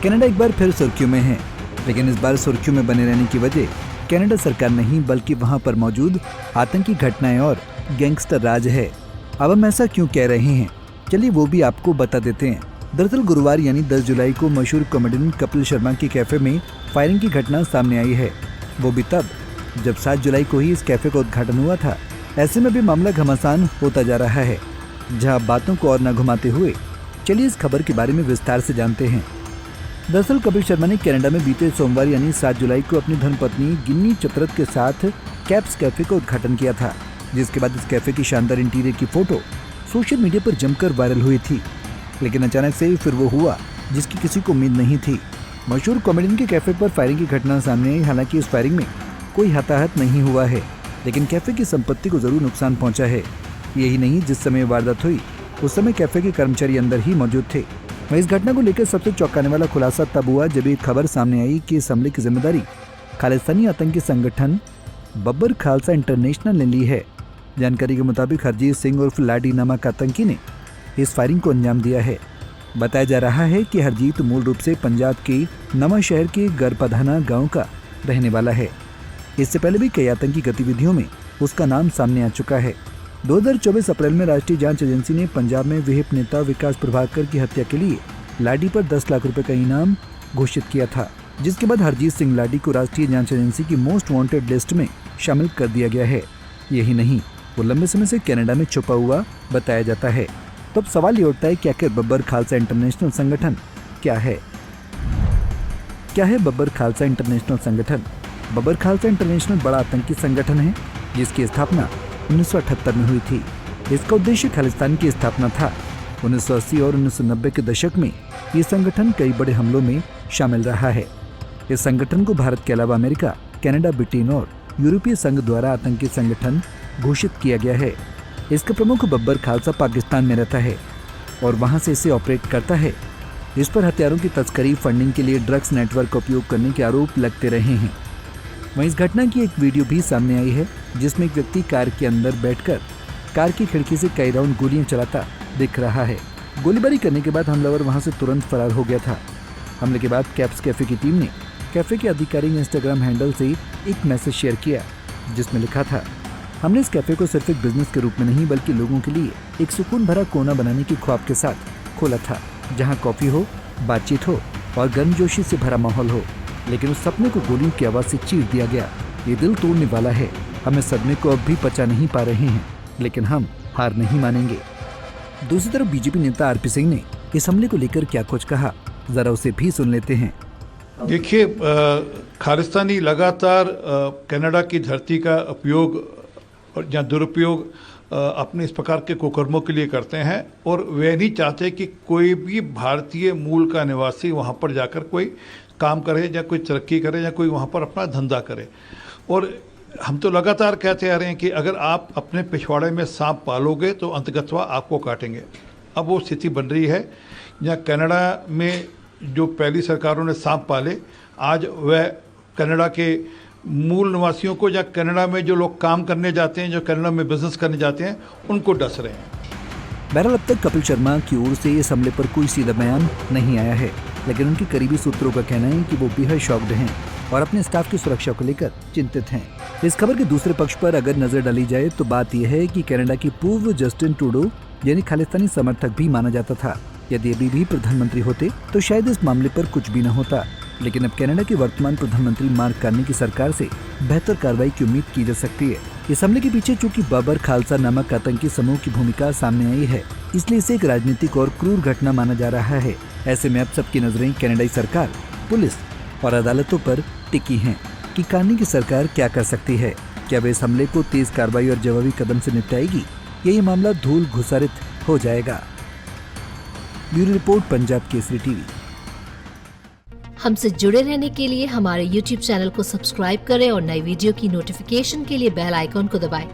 Canada एक बार फिर सुर्खियों में है, लेकिन इस बार सुर्खियों में बने रहने की वजह कनाडा सरकार नहीं बल्कि वहां पर मौजूद आतंकी घटनाएं और गैंगस्टर राज है। अब हम ऐसा क्यों कह रहे हैं, चलिए वो भी आपको बता देते हैं। दरअसल गुरुवार यानी 10 जुलाई को मशहूर कॉमेडियन कपिल शर्मा के कैफे में फायरिंग की घटना सामने आई है। वो भी तब जब 7 जुलाई को ही इस कैफे का उद्घाटन हुआ था। ऐसे में भी मामला घमासान होता जा रहा है। जहां बातों को और न घुमाते हुए चलिए इस खबर के बारे में विस्तार से जानते हैं। दरअसल कपिल शर्मा ने कनाडा में बीते सोमवार यानी 7 जुलाई को अपनी धर्मपत्नी गिन्नी चतरथ के साथ कैप्स कैफे का उद्घाटन किया था, जिसके बाद इस कैफे की शानदार इंटीरियर की फोटो सोशल मीडिया पर जमकर वायरल हुई थी। लेकिन अचानक से फिर वो हुआ जिसकी किसी को उम्मीद नहीं थी। मशहूर कॉमेडियन के कैफे पर फायरिंग की घटना सामने आई। हालांकि इस फायरिंग में कोई हताहत नहीं हुआ है, लेकिन कैफे की संपत्ति को जरूर नुकसान पहुंचा है। यही नहीं, जिस समय वारदात हुई उस समय कैफे के कर्मचारी अंदर ही मौजूद थे। वहीं इस घटना को लेकर सबसे चौंकाने वाला खुलासा तब हुआ जब एक खबर सामने आई कि इस हमले की जिम्मेदारी खालिस्तानी आतंकी संगठन बब्बर खालसा इंटरनेशनल ने ली है। जानकारी के मुताबिक हरजीत सिंह उर्फ लाडी नामक आतंकी ने इस फायरिंग को अंजाम दिया है। बताया जा रहा है कि हरजीत मूल रूप से पंजाब के नवा शहर के गरपधाना गांव का रहने वाला है। इससे पहले भी कई आतंकी गतिविधियों में उसका नाम सामने आ चुका है। 2024 अप्रैल में राष्ट्रीय जांच एजेंसी ने पंजाब में विहिप नेता विकास प्रभाकर की हत्या के लिए लाडी पर 10 लाख रुपए का इनाम घोषित किया था, जिसके बाद हरजीत सिंह लाडी को राष्ट्रीय जांच एजेंसी की मोस्ट वांटेड लिस्ट में शामिल कर दिया गया है। यही नहीं, वो लंबे समय से कनाडा में छुपा हुआ बताया जाता है। तो अब सवाल ये उठता है कि आखिर बब्बर खालसा इंटरनेशनल संगठन क्या है? बब्बर खालसा इंटरनेशनल संगठन? बब्बर खालसा इंटरनेशनल बड़ा आतंकी संगठन है जिसकी स्थापना 1978 में हुई थी। इसका उद्देश्य खालिस्तान की स्थापना था। 1980 और 1990 के दशक में ये संगठन कई बड़े हमलों में शामिल रहा है। इस संगठन को भारत के अलावा अमेरिका, कनाडा, ब्रिटेन और यूरोपीय संघ द्वारा आतंकी संगठन घोषित किया गया है। इसका प्रमुख बब्बर खालसा पाकिस्तान में रहता है और वहां से इसे ऑपरेट करता है। इस पर हथियारों की तस्करी, फंडिंग के लिए ड्रग्स नेटवर्क का उपयोग करने के आरोप लगते रहे हैं। वहीं इस घटना की एक वीडियो भी सामने आई है जिसमें एक व्यक्ति कार के अंदर बैठकर कार की खिड़की से कई राउंड गोलियां चलाता दिख रहा है। गोलीबारी करने के बाद हमलावर वहां से तुरंत फरार हो गया था। हमले के बाद कैप्स कैफे की टीम ने कैफे के आधिकारिक इंस्टाग्राम हैंडल से एक मैसेज शेयर किया जिसमें लिखा था, हमने इस कैफे को सिर्फ एक बिजनेस के रूप में नहीं बल्कि लोगों के लिए एक सुकून भरा कोना बनाने के ख्वाब के साथ खोला था, जहां कॉफी हो, बातचीत हो और गर्मजोशी से भरा माहौल हो। लेकिन उस सपने को गोलियों की आवाज से चीर दिया गया। ये दिल तोड़ने वाला है। हम इस सदमे को अब भी पचा नहीं पा रहे हैं, लेकिन हम हार नहीं मानेंगे। दूसरी तरफ बीजेपी नेता आरपी सिंह ने इस हमले को लेकर क्या कुछ कहा, जरा उसे भी सुन लेते हैं। देखिए, खालिस्तानी लगातार कनाडा की धरती का उपयोग या दुरुपयोग अपने इस प्रकार के कुकर्मों के लिए करते हैं और वे नहीं चाहते कि कोई भी भारतीय मूल का निवासी वहाँ पर जाकर कोई काम करे या कोई तरक्की करे या कोई वहाँ पर अपना धंधा करे। और हम तो लगातार कहते आ रहे हैं कि अगर आप अपने पिछवाड़े में सांप पालोगे तो अंतगतवा आपको काटेंगे। अब वो स्थिति बन रही है जहाँ कनाडा में जो पहली सरकारों ने सांप पाले, आज वह कनाडा के मूल निवासियों को या कनाडा में जो लोग काम करने जाते हैं, जो कनाडा में बिजनेस करने जाते हैं, उनको डस रहे हैं। बहरहाल अब तक कपिल शर्मा की ओर से इस हमले पर कोई सीधा बयान नहीं आया है, लेकिन उनके करीबी सूत्रों का कहना है कि वो बेहद शॉक्ड हैं और अपने स्टाफ की सुरक्षा को लेकर चिंतित हैं। इस खबर के दूसरे पक्ष पर अगर नजर डाली जाए तो बात यह है कि कनाडा की पूर्व जस्टिन ट्रूडो यानी खालिस्तानी समर्थक भी माना जाता था। यदि अभी भी प्रधानमंत्री होते तो शायद इस मामले पर कुछ भी न होता, लेकिन अब कनाडा के वर्तमान प्रधानमंत्री मार्क कार्नी की सरकार से बेहतर कार्रवाई की उम्मीद की जा सकती है। इस हमले के पीछे चूंकि बब्बर खालसा नामक आतंकी समूह की भूमिका सामने आई है, इसलिए इसे एक राजनीतिक और क्रूर घटना माना जा रहा है। ऐसे में अब सबकी नजरें कनाडाई सरकार, पुलिस और अदालतों पर टिकी हैं कि कार्नी की सरकार क्या कर सकती है। क्या वे इस हमले को तेज कार्रवाई और जवाबी कदम से निपटाएगी या ये मामला धूल घुसारित हो जाएगा? Bureau report, Punjab Kesari TV. हमसे जुड़े रहने के लिए हमारे YouTube चैनल को सब्सक्राइब करें और नई वीडियो की नोटिफिकेशन के लिए बेल आइकॉन को दबाएं।